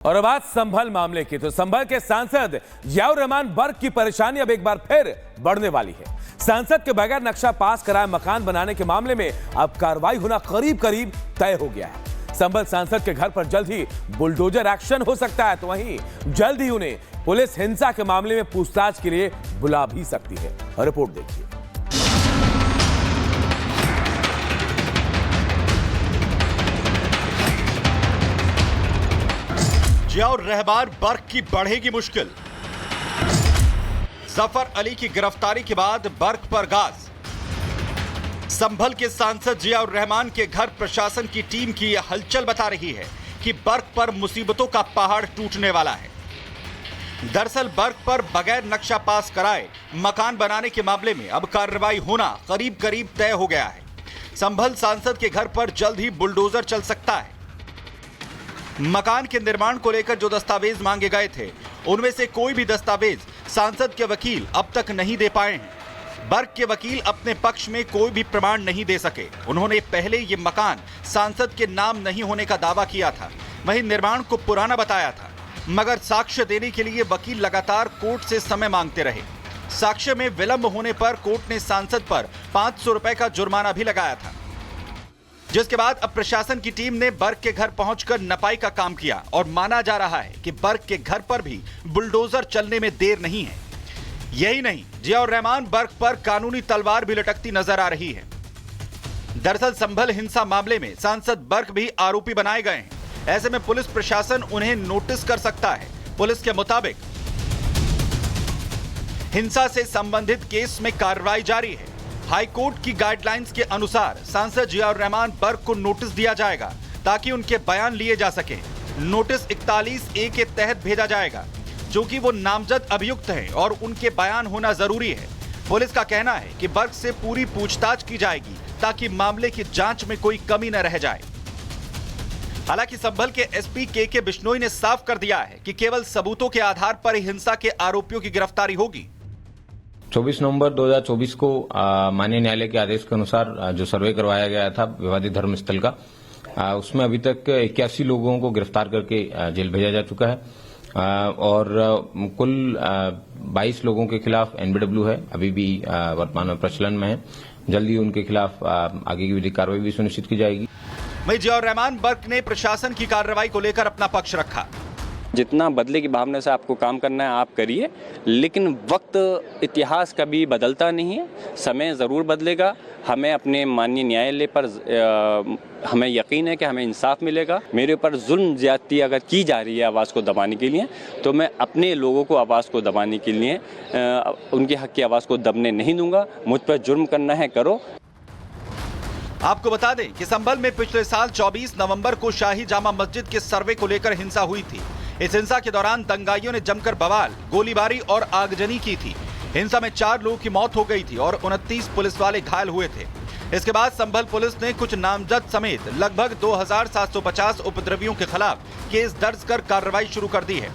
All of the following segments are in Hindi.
और अब बात संभल मामले की, तो संभल के सांसद जियाउर रहमान बर्क की परेशानी अब एक बार फिर बढ़ने वाली है। सांसद के बगैर नक्शा पास कराए मकान बनाने के मामले में अब कार्रवाई होना करीब करीब तय हो गया है। संभल सांसद के घर पर जल्द ही बुलडोजर एक्शन हो सकता है, तो वहीं जल्द ही उन्हें पुलिस हिंसा के मामले में पूछताछ के लिए बुला भी सकती है। रिपोर्ट देखिए। जियाउर रहमान बर्क की बढ़ेगी मुश्किल। जफर अली की गिरफ्तारी के बाद बर्क पर गाज। संभल के सांसद जियाउर रहमान के घर प्रशासन की टीम की यह हलचल बता रही है कि बर्क पर मुसीबतों का पहाड़ टूटने वाला है। दरअसल बर्क पर बगैर नक्शा पास कराए मकान बनाने के मामले में अब कार्रवाई होना करीब करीब तय हो गया है। संभल सांसद के घर पर जल्द ही बुलडोजर चल सकता है। मकान के निर्माण को लेकर जो दस्तावेज मांगे गए थे, उनमें से कोई भी दस्तावेज सांसद के वकील अब तक नहीं दे पाए हैं। बर्क के वकील अपने पक्ष में कोई भी प्रमाण नहीं दे सके। उन्होंने पहले ये मकान सांसद के नाम नहीं होने का दावा किया था, वहीं निर्माण को पुराना बताया था, मगर साक्ष्य देने के लिए वकील लगातार कोर्ट से समय मांगते रहे। साक्ष्य में विलंब होने पर कोर्ट ने सांसद पर 500 रुपए का जुर्माना भी लगाया था, जिसके बाद अब प्रशासन की टीम ने बर्क के घर पहुंचकर नपाई का काम किया और माना जा रहा है कि बर्क के घर पर भी बुलडोजर चलने में देर नहीं है। यही नहीं, जियाउर रहमान बर्क पर कानूनी तलवार भी लटकती नजर आ रही है। दरअसल संभल हिंसा मामले में सांसद बर्क भी आरोपी बनाए गए हैं। ऐसे में पुलिस प्रशासन उन्हें नोटिस कर सकता है। पुलिस के मुताबिक हिंसा से संबंधित केस में कार्रवाई जारी है। हाईकोर्ट की गाइडलाइंस के अनुसार सांसद जियाउर रहमान बर्क को नोटिस दिया जाएगा ताकि उनके बयान लिए जा सके। नोटिस 41A के तहत भेजा जाएगा, क्योंकि वो नामजद अभियुक्त हैं और उनके बयान होना जरूरी है। पुलिस का कहना है कि बर्क से पूरी पूछताछ की जाएगी ताकि मामले की जांच में कोई कमी न रह जाए। हालांकि संभल के एसपी के बिश्नोई ने साफ कर दिया है कि केवल सबूतों के आधार पर ही हिंसा के आरोपियों की गिरफ्तारी होगी। 24 नवंबर 2024 को माननीय न्यायालय के आदेश के अनुसार जो सर्वे करवाया गया था विवादित धर्मस्थल का, उसमें अभी तक 81 लोगों को गिरफ्तार करके जेल भेजा जा चुका है और कुल 22 लोगों के खिलाफ एनबीडब्ल्यू है, अभी भी वर्तमान में प्रचलन में है। जल्दी उनके खिलाफ आगे की विधिक कार्रवाई भी सुनिश्चित की जाएगी। वहीं जियाउर रहमान बर्क ने प्रशासन की कार्रवाई को लेकर अपना पक्ष रखा। जितना बदले की भावना से आपको काम करना है आप करिए, लेकिन वक्त इतिहास कभी बदलता नहीं है। समय ज़रूर बदलेगा। हमें अपने माननीय न्यायालय पर हमें यकीन है कि हमें इंसाफ मिलेगा। मेरे ऊपर जुल्म ज्यादती अगर की जा रही है आवाज़ को दबाने के लिए, तो मैं अपने लोगों को आवाज़ को दबाने के लिए उनके हक की आवाज़ को दबने नहीं दूंगा। मुझ पर जुर्म करना है करो। आपको बता दें कि संभल में पिछले साल 24 नवंबर को शाही जामा मस्जिद के सर्वे को लेकर हिंसा हुई थी। इस हिंसा के दौरान दंगाइयों ने जमकर बवाल, गोलीबारी और आगजनी की थी। हिंसा में 4 लोगों की मौत हो गई थी और 29 पुलिस वाले घायल हुए थे। इसके बाद संभल पुलिस ने कुछ नामजद समेत लगभग 2750 उपद्रवियों के खिलाफ केस दर्ज कर कार्रवाई शुरू कर दी है।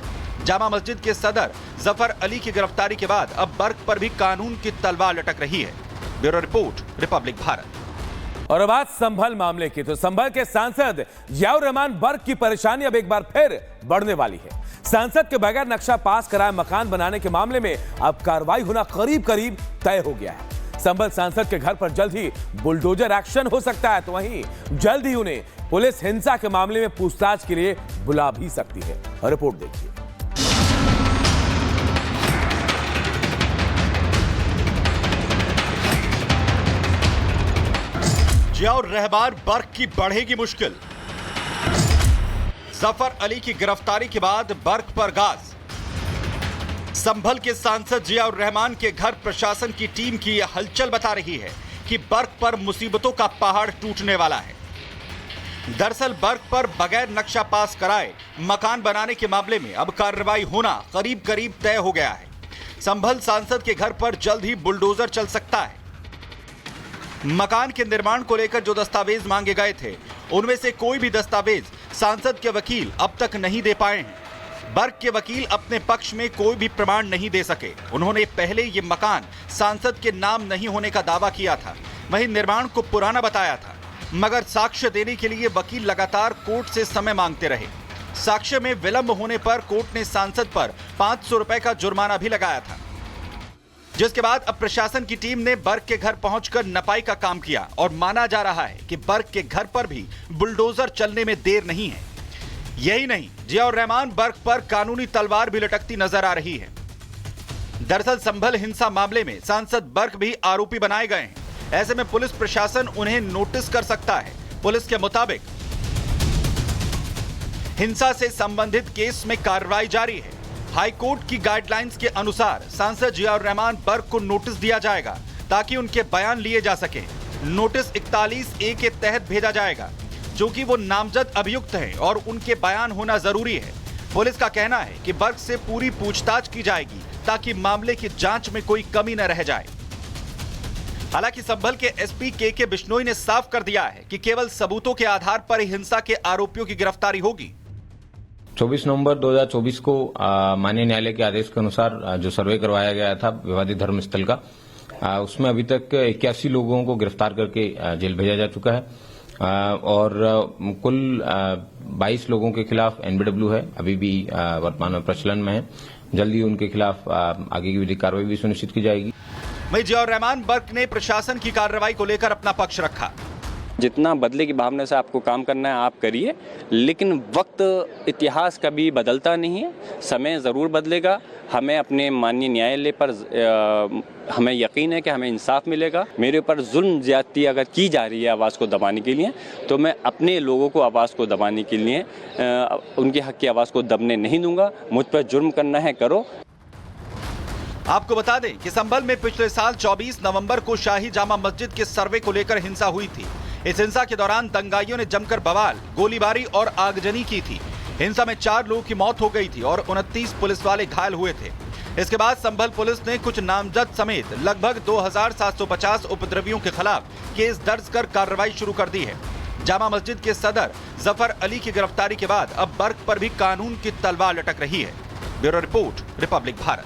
जामा मस्जिद के सदर जफर अली की गिरफ्तारी के बाद अब बर्क पर भी कानून की तलवार लटक रही है। Bureau report, Republic Bharat. और अब बात संभल मामले की, तो संभल के सांसद जियाउर रहमान बर्क की परेशानी अब एक बार फिर बढ़ने वाली है। सांसद के बगैर नक्शा पास कराए मकान बनाने के मामले में अब कार्रवाई होना करीब करीब तय हो गया है। संभल सांसद के घर पर जल्द ही बुलडोजर एक्शन हो सकता है, तो वहीं जल्द ही उन्हें पुलिस हिंसा के मामले में पूछताछ के लिए बुला भी सकती है। रिपोर्ट देखिए। जियाउर रहमान बर्क की बढ़ेगी मुश्किल। जफर अली की गिरफ्तारी के बाद बर्क पर गाज। संभल के सांसद जियाउर रहमान के घर प्रशासन की टीम की यह हलचल बता रही है कि बर्क पर मुसीबतों का पहाड़ टूटने वाला है। दरअसल बर्क पर बगैर नक्शा पास कराए मकान बनाने के मामले में अब कार्रवाई होना करीब करीब तय हो गया है। संभल सांसद के घर पर जल्द ही बुलडोजर चल सकता है। मकान के निर्माण को लेकर जो दस्तावेज मांगे गए थे, उनमें से कोई भी दस्तावेज सांसद के वकील अब तक नहीं दे पाए हैं। बर्क के वकील अपने पक्ष में कोई भी प्रमाण नहीं दे सके। उन्होंने पहले ये मकान सांसद के नाम नहीं होने का दावा किया था, वहीं निर्माण को पुराना बताया था, मगर साक्ष्य देने के लिए वकील लगातार कोर्ट से समय मांगते रहे। साक्ष्य में विलंब होने पर कोर्ट ने सांसद पर 500 रुपए का जुर्माना भी लगाया था, जिसके बाद अब प्रशासन की टीम ने बर्क के घर पहुंचकर नपाई का काम किया और माना जा रहा है कि बर्क के घर पर भी बुलडोजर चलने में देर नहीं है। यही नहीं, जियाउर रहमान बर्क पर कानूनी तलवार भी लटकती नजर आ रही है। दरअसल संभल हिंसा मामले में सांसद बर्क भी आरोपी बनाए गए हैं। ऐसे में पुलिस प्रशासन उन्हें नोटिस कर सकता है। पुलिस के मुताबिक हिंसा से संबंधित केस में कार्रवाई जारी है। हाईकोर्ट की गाइडलाइंस के अनुसार सांसद जियाउर रहमान बर्क को नोटिस दिया जाएगा ताकि उनके बयान लिए जा सके। नोटिस 41A के तहत भेजा जाएगा, क्योंकि वो नामजद अभियुक्त हैं और उनके बयान होना जरूरी है। पुलिस का कहना है कि बर्क से पूरी पूछताछ की जाएगी ताकि मामले की जांच में कोई कमी न रह जाए। हालांकि संभल के एसपी के बिश्नोई ने साफ कर दिया है कि केवल सबूतों के आधार पर ही हिंसा के आरोपियों की गिरफ्तारी होगी। 24 नवंबर 2024 को माननीय न्यायालय के आदेश के अनुसार जो सर्वे करवाया गया था विवादित धर्मस्थल का, उसमें अभी तक 81 लोगों को गिरफ्तार करके जेल भेजा जा चुका है और कुल 22 लोगों के खिलाफ एनबीडब्ल्यू है, अभी भी वर्तमान में प्रचलन में है। जल्दी उनके खिलाफ आगे की विधिक कार्रवाई भी सुनिश्चित की जाएगी। वहीं जियाउर रहमान बर्क ने प्रशासन की कार्रवाई को लेकर अपना पक्ष रखा। जितना बदले की भावना से आपको काम करना है आप करिए, लेकिन वक्त इतिहास कभी बदलता नहीं है। समय ज़रूर बदलेगा। हमें अपने माननीय न्यायालय पर हमें यकीन है कि हमें इंसाफ मिलेगा। मेरे ऊपर जुल्म ज्यादती अगर की जा रही है आवाज़ को दबाने के लिए, तो मैं अपने लोगों को आवाज़ को दबाने के लिए उनके हक की आवाज़ को दबने नहीं दूंगा। मुझ पर जुर्म करना है करो। आपको बता दें कि संभल में पिछले साल 24 नवंबर को शाही जामा मस्जिद के सर्वे को लेकर हिंसा हुई थी। इस हिंसा के दौरान दंगाइयों ने जमकर बवाल, गोलीबारी और आगजनी की थी। हिंसा में 4 लोगों की मौत हो गई थी और 29 पुलिस वाले घायल हुए थे। इसके बाद संभल पुलिस ने कुछ नामजद समेत लगभग 2750 उपद्रवियों के खिलाफ केस दर्ज कर कार्रवाई शुरू कर दी है। जामा मस्जिद के सदर जफर अली की गिरफ्तारी के बाद अब बर्क पर भी कानून की तलवार लटक रही है। Bureau report, Republic Bharat.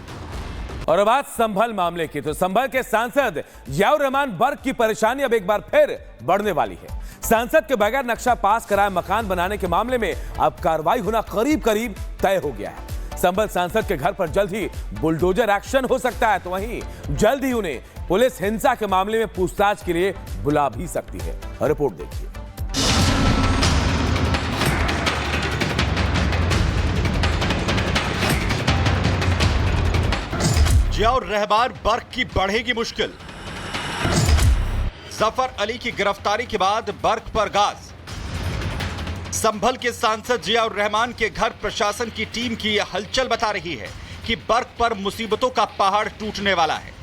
और अब संभल मामले की, तो संभल के सांसद जियाउर रहमान बर्क की परेशानी अब एक बार फिर बढ़ने वाली है। सांसद के बगैर नक्शा पास कराए मकान बनाने के मामले में अब कार्रवाई होना करीब करीब तय हो गया है। संभल सांसद के घर पर जल्द ही बुलडोजर एक्शन हो सकता है, तो वहीं जल्द ही उन्हें पुलिस हिंसा के मामले में पूछताछ के लिए बुला भी सकती है। रिपोर्ट देखिए। जियाउर रहमान बर्क की बढ़ेगी मुश्किल। जफर अली की गिरफ्तारी के बाद बर्क पर गाज। संभल के सांसद जियाउर रहमान के घर प्रशासन की टीम की यह हलचल बता रही है कि बर्क पर मुसीबतों का पहाड़ टूटने वाला है।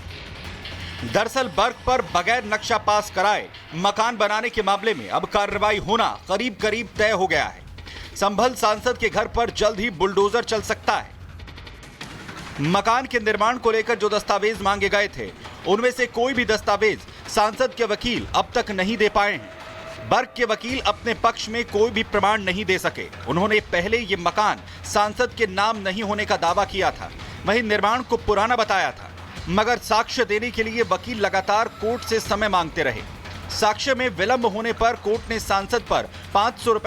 दरअसल बर्क पर बगैर नक्शा पास कराए मकान बनाने के मामले में अब कार्रवाई होना करीब करीब तय हो गया है। संभल सांसद के घर पर जल्द ही बुलडोजर चल सकता है। मकान के निर्माण को लेकर जो दस्तावेज मांगे गए थे, उनमें से कोई भी दस्तावेज सांसद के वकील अब तक नहीं दे पाए हैं। बर्क के वकील अपने पक्ष में कोई भी प्रमाण नहीं दे सके। उन्होंने पहले ये मकान सांसद के नाम नहीं होने का दावा किया था, वहीं निर्माण को पुराना बताया था, मगर साक्ष्य देने के लिए वकील लगातार कोर्ट से समय मांगते रहे। साक्ष्य में विलंब होने पर कोर्ट ने सांसद पर 500 रुपए